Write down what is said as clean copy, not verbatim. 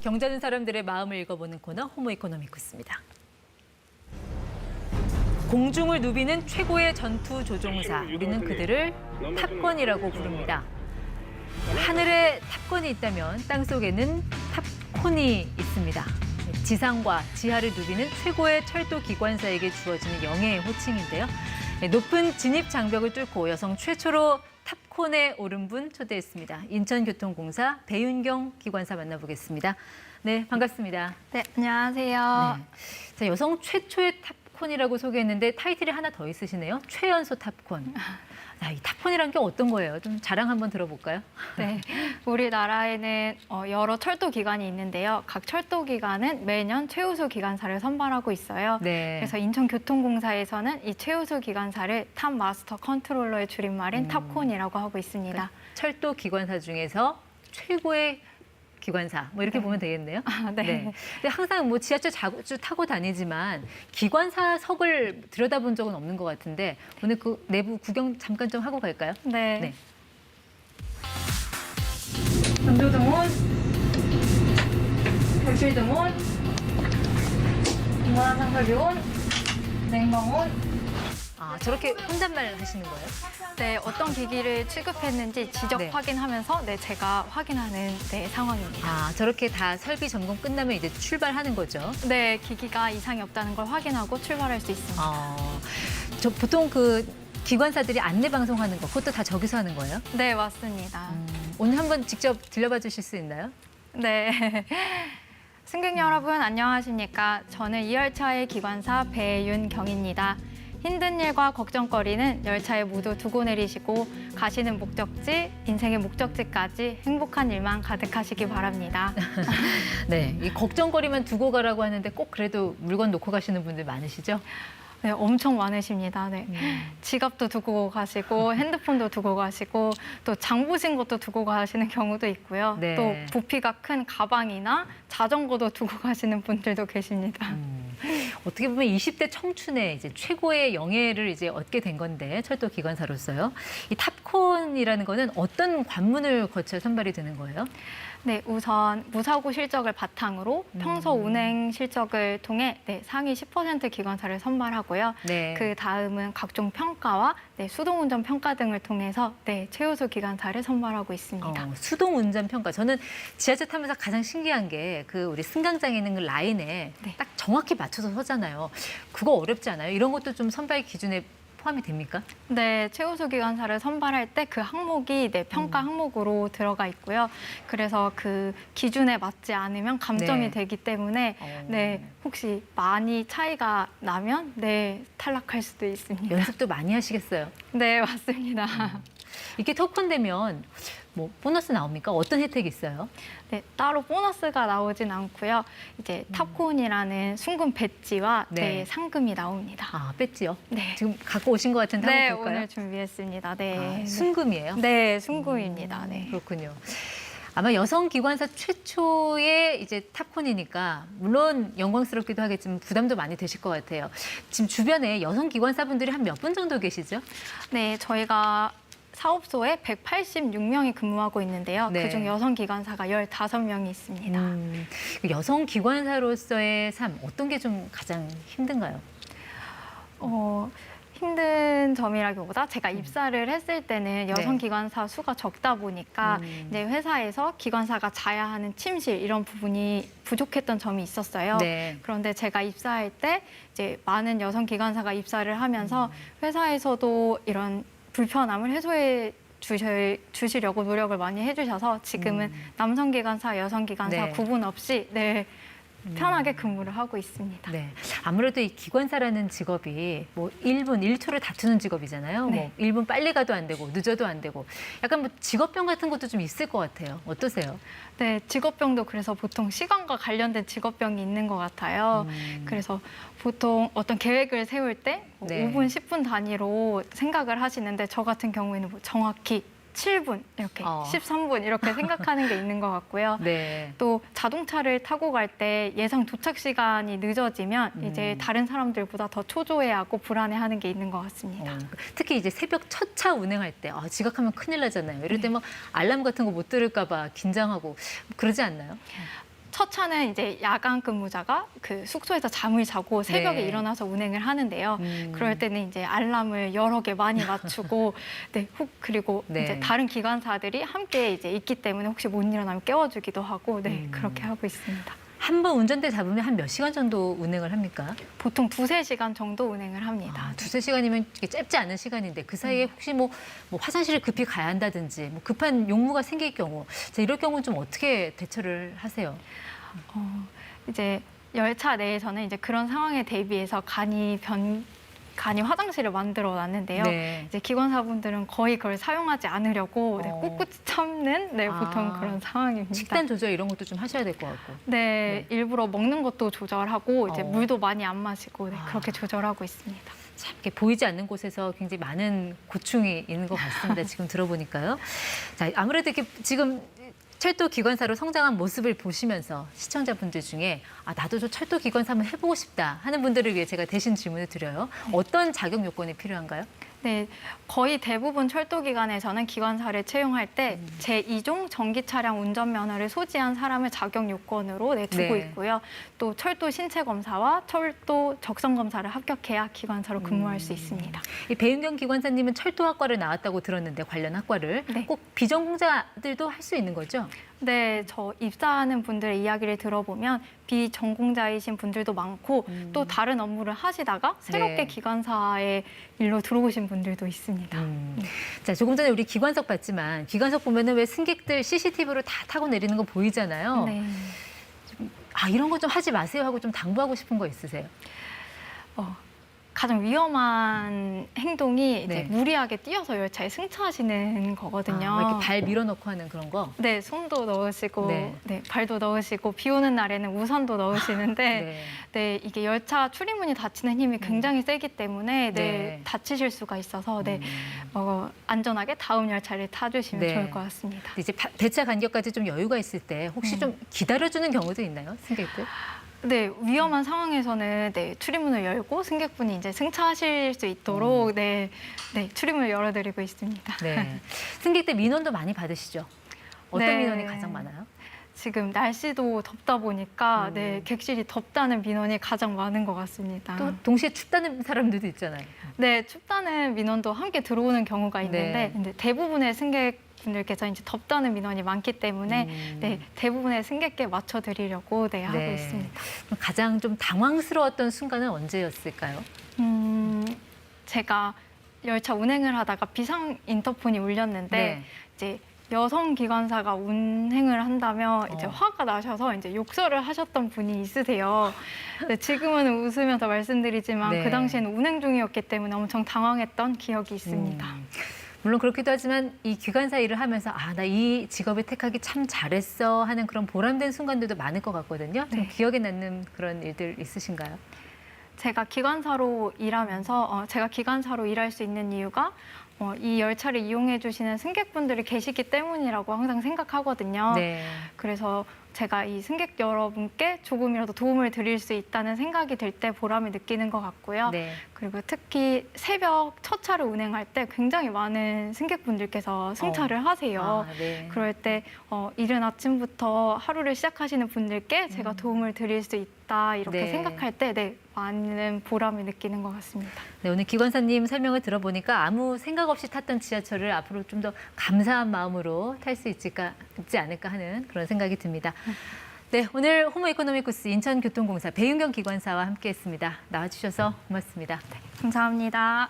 경자는 사람들의 마음을 읽어보는 코너 호모 이코노미쿠스입니다. 공중을 누비는 최고의 전투 조종사, 우리는 그들을 탑건이라고 부릅니다. 하늘에 탑건이 있다면 땅속에는 탑콘이 있습니다. 지상과 지하를 누비는 최고의 철도 기관사에게 주어지는 영예의 호칭인데요. 높은 진입 장벽을 뚫고 여성 최초로 탑콘에 오른 분 초대했습니다. 인천교통공사 배윤경 기관사 만나보겠습니다. 네, 반갑습니다. 네, 안녕하세요. 네. 자, 여성 최초의 탑콘이라고 소개했는데 타이틀이 하나 더 있으시네요. 최연소 탑콘. 자, 이 탑콘이란 게 어떤 거예요? 좀 자랑 한번 들어볼까요? 네, 우리나라에는 여러 철도 기관이 있는데요. 각 철도 기관은 매년 최우수 기관사를 선발하고 있어요. 네. 그래서 인천교통공사에서는 이 최우수 기관사를 탑 마스터 컨트롤러의 줄임말인 탑콘이라고 하고 있습니다. 철도 기관사 중에서 최고의 기관사, 뭐 이렇게 네. 보면 되겠네요. 네. 근데 항상 뭐 지하철 자주 타고 다니지만 기관사석을 들여다본 적은 없는 것 같은데 오늘 그 내부 구경 잠깐 좀 하고 갈까요? 네. 네. 전조등온, 결실등온, 중간한 상설비온, 냉방온. 아, 저렇게 혼잣말 하시는 거예요? 네, 어떤 기기를 취급했는지 지적 네. 확인하면서 제가 확인하는 상황입니다. 아, 저렇게 다 설비 점검 끝나면 이제 출발하는 거죠? 네, 기기가 이상이 없다는 걸 확인하고 출발할 수 있습니다. 저 보통 그 기관사들이 안내 방송하는 거 그것도 다 저기서 하는 거예요? 네, 맞습니다. 오늘 한번 직접 들려봐 주실 수 있나요? 네. 승객 여러분, 안녕하십니까? 저는 이 열차의 기관사 배윤경입니다. 힘든 일과 걱정거리는 열차에 모두 두고 내리시고 가시는 목적지, 인생의 목적지까지 행복한 일만 가득하시기 바랍니다. 네, 이 걱정거리만 두고 가라고 하는데 꼭 그래도 물건 놓고 가시는 분들 많으시죠? 네, 엄청 많으십니다. 네. 지갑도 두고 가시고 핸드폰도 두고 가시고 또 장 보신 것도 두고 가시는 경우도 있고요. 네. 또 부피가 큰 가방이나 자전거도 두고 가시는 분들도 계십니다. 어떻게 보면 20대 청춘에 이제 최고의 영예를 이제 얻게 된 건데 철도 기관사로서요. 이 탑콘이라는 거는 어떤 관문을 거쳐 선발이 되는 거예요? 네, 우선 무사고 실적을 바탕으로 평소 운행 실적을 통해 상위 10% 기관사를 선발하고요. 네. 그 다음은 각종 평가와 수동운전 평가 등을 통해서 최우수 기관사를 선발하고 있습니다. 수동 운전 평가. 저는 지하철 타면서 가장 신기한 게 그 우리 승강장에 있는 그 라인에 네. 딱 정확히 맞춰서 서잖아요. 그거 어렵지 않아요? 이런 것도 좀 선발 기준에 포함이 됩니까? 네, 최우수 기관사를 선발할 때 그 항목이 평가 항목으로 들어가 있고요. 그래서 그 기준에 맞지 않으면 감점이 네. 되기 때문에 혹시 많이 차이가 나면 탈락할 수도 있습니다. 연습도 많이 하시겠어요? 네, 맞습니다. 이렇게 탑콘되면 뭐 보너스 나옵니까? 어떤 혜택이 있어요? 네, 따로 보너스가 나오진 않고요. 이제 탑콘이라는 순금 배지와 네. 상금이 나옵니다. 아, 배지요? 네. 지금 갖고 오신 것 같은데 네, 한번 볼까요? 오늘 준비했습니다. 네. 아, 순금이에요? 네, 순금입니다. 네. 그렇군요. 아마 여성 기관사 최초의 이제 탑콘이니까 물론 영광스럽기도 하겠지만 부담도 많이 되실 것 같아요. 지금 주변에 여성 기관사분들이 한 몇 분 정도 계시죠? 네, 저희가 사업소에 186명이 근무하고 있는데요. 네. 그중 여성 기관사가 15명이 있습니다. 여성 기관사로서의 삶 어떤 게 좀 가장 힘든가요? 힘든 점이라기보다 제가 입사를 했을 때는 여성 기관사 수가 적다 보니까 이제 회사에서 기관사가 자야 하는 침실 이런 부분이 부족했던 점이 있었어요. 네. 그런데 제가 입사할 때 이제 많은 여성 기관사가 입사를 하면서 회사에서도 이런 불편함을 해소해 주시려고 노력을 많이 해주셔서 지금은 남성 기관사, 여성 기관사 네. 구분 없이 편하게 근무를 하고 있습니다. 네. 아무래도 이 기관사라는 직업이 뭐 1분 1초를 다투는 직업이잖아요. 네. 뭐 1분 빨리 가도 안 되고 늦어도 안 되고 약간 뭐 직업병 같은 것도 좀 있을 것 같아요. 어떠세요? 네, 직업병도 그래서 보통 시간과 관련된 직업병이 있는 것 같아요. 그래서 보통 어떤 계획을 세울 때 네. 5분, 10분 단위로 생각을 하시는데 저 같은 경우에는 뭐 정확히 7분 이렇게 13분 이렇게 생각하는 게 있는 것 같고요. 네. 또 자동차를 타고 갈 때 예상 도착 시간이 늦어지면 이제 다른 사람들보다 더 초조해하고 불안해하는 게 있는 것 같습니다. 특히 이제 새벽 첫 차 운행할 때 지각하면 큰일 나잖아요. 이럴 때 막 알람 같은 거 못 들을까 봐 긴장하고 그러지 않나요? 첫 차는 이제 야간 근무자가 그 숙소에서 잠을 자고 새벽에 네. 일어나서 운행을 하는데요. 그럴 때는 이제 알람을 여러 개 많이 맞추고 네, 그리고 네. 이제 다른 기관사들이 함께 이제 있기 때문에 혹시 못 일어나면 깨워주기도 하고 네, 그렇게 하고 있습니다. 한 번 운전대 잡으면 한 몇 시간 정도 운행을 합니까? 보통 2~3시간 정도 운행을 합니다. 아, 2~3시간이면 짧지 않은 시간인데 그 사이에 혹시 뭐 화장실을 급히 가야 한다든지 뭐 급한 용무가 생길 경우 자, 이럴 경우는 좀 어떻게 대처를 하세요? 이제 열차 내에서는 이제 그런 상황에 대비해서 간이 화장실을 만들어 놨는데요. 네. 이제 기관사분들은 거의 그걸 사용하지 않으려고 네, 꿋꿋이 참는 네, 보통 아, 그런 상황입니다. 식단 조절 이런 것도 좀 하셔야 될 것 같고. 네, 일부러 먹는 것도 조절하고 이제 어. 물도 많이 안 마시고 네, 아. 그렇게 조절하고 있습니다. 참 이렇게 보이지 않는 곳에서 굉장히 많은 고충이 있는 것 같습니다. 지금 들어보니까요. 자, 아무래도 이렇게 지금 철도 기관사로 성장한 모습을 보시면서 시청자분들 중에 아, 나도 저 철도 기관사 한번 해보고 싶다 하는 분들을 위해 제가 대신 질문을 드려요. 어떤 자격 요건이 필요한가요? 네, 거의 대부분 철도기관에서는 기관사를 채용할 때 제2종 전기 차량 운전면허를 소지한 사람을 자격 요건으로 네, 두고 네. 있고요. 또 철도 신체 검사와 철도 적성 검사를 합격해야 기관사로 근무할 수 있습니다. 이 배윤경 기관사님은 철도학과를 나왔다고 들었는데 관련 학과를 네. 꼭 비전공자들도 할 수 있는 거죠? 네, 저 입사하는 분들의 이야기를 들어보면 비전공자이신 분들도 많고 또 다른 업무를 하시다가 새롭게 네. 기관사의 일로 들어오신 분들도 있습니다. 자, 조금 전에 우리 기관석 봤지만 기관석 보면은 왜 승객들 CCTV로 다 타고 내리는 거 보이잖아요. 네. 아, 이런 거 좀 하지 마세요 하고 좀 당부하고 싶은 거 있으세요? 가장 위험한 행동이 이제 네. 무리하게 뛰어서 열차에 승차하시는 거거든요. 아, 이렇게 발 밀어넣고 하는 그런 거? 네, 손도 넣으시고, 네. 네. 발도 넣으시고, 비 오는 날에는 우산도 넣으시는데, 네. 네, 이게 열차 출입문이 닫히는 힘이 굉장히 세기 때문에, 네, 네. 다치실 수가 있어서, 네, 안전하게 다음 열차를 타주시면 네. 좋을 것 같습니다. 이제 배차 간격까지 좀 여유가 있을 때 혹시 좀 기다려주는 경우도 있나요, 승객들? 네, 위험한 상황에서는 네, 출입문을 열고 승객분이 이제 승차하실 수 있도록 네, 출입문을 열어드리고 있습니다. 네. 승객들 민원도 많이 받으시죠? 어떤 네. 민원이 가장 많아요? 지금 날씨도 덥다 보니까 네, 객실이 덥다는 민원이 가장 많은 것 같습니다. 또 동시에 춥다는 사람들도 있잖아요. 네, 춥다는 민원도 함께 들어오는 경우가 있는데 네. 근데 대부분의 승객분들께서 이제 덥다는 민원이 많기 때문에 네, 대부분의 승객께 맞춰드리려고 네, 하고 네. 있습니다. 그럼 가장 좀 당황스러웠던 순간은 언제였을까요? 제가 열차 운행을 하다가 비상 인터폰이 울렸는데 네. 이제 여성 기관사가 운행을 한다면 이제 어. 화가 나셔서 이제 욕설을 하셨던 분이 있으세요. 네, 지금은 웃으면서 말씀드리지만 네. 그 당시에는 운행 중이었기 때문에 엄청 당황했던 기억이 있습니다. 물론 그렇기도 하지만 이 기관사 일을 하면서 아, 나 이 직업을 택하기 참 잘했어 하는 그런 보람된 순간들도 많을 것 같거든요. 좀 네. 기억에 남는 그런 일들 있으신가요? 제가 기관사로 일하면서 제가 기관사로 일할 수 있는 이유가 이 열차를 이용해 주시는 승객분들이 계시기 때문이라고 항상 생각하거든요. 네. 그래서 제가 이 승객 여러분께 조금이라도 도움을 드릴 수 있다는 생각이 들 때 보람을 느끼는 것 같고요. 네. 그리고 특히 새벽 첫 차를 운행할 때 굉장히 많은 승객분들께서 승차를 하세요. 아, 네. 그럴 때 이른 아침부터 하루를 시작하시는 분들께 제가 도움을 드릴 수 있다 이렇게 네. 생각할 때 네, 많은 보람을 느끼는 것 같습니다. 네, 오늘 기관사님 설명을 들어보니까 아무 생각 없이 탔던 지하철을 앞으로 좀 더 감사한 마음으로 탈 수 있지 않을까 하는 그런 생각이 듭니다. 네, 오늘 호모 이코노미쿠스 인천교통공사 배윤경 기관사와 함께했습니다. 나와주셔서 고맙습니다. 감사합니다.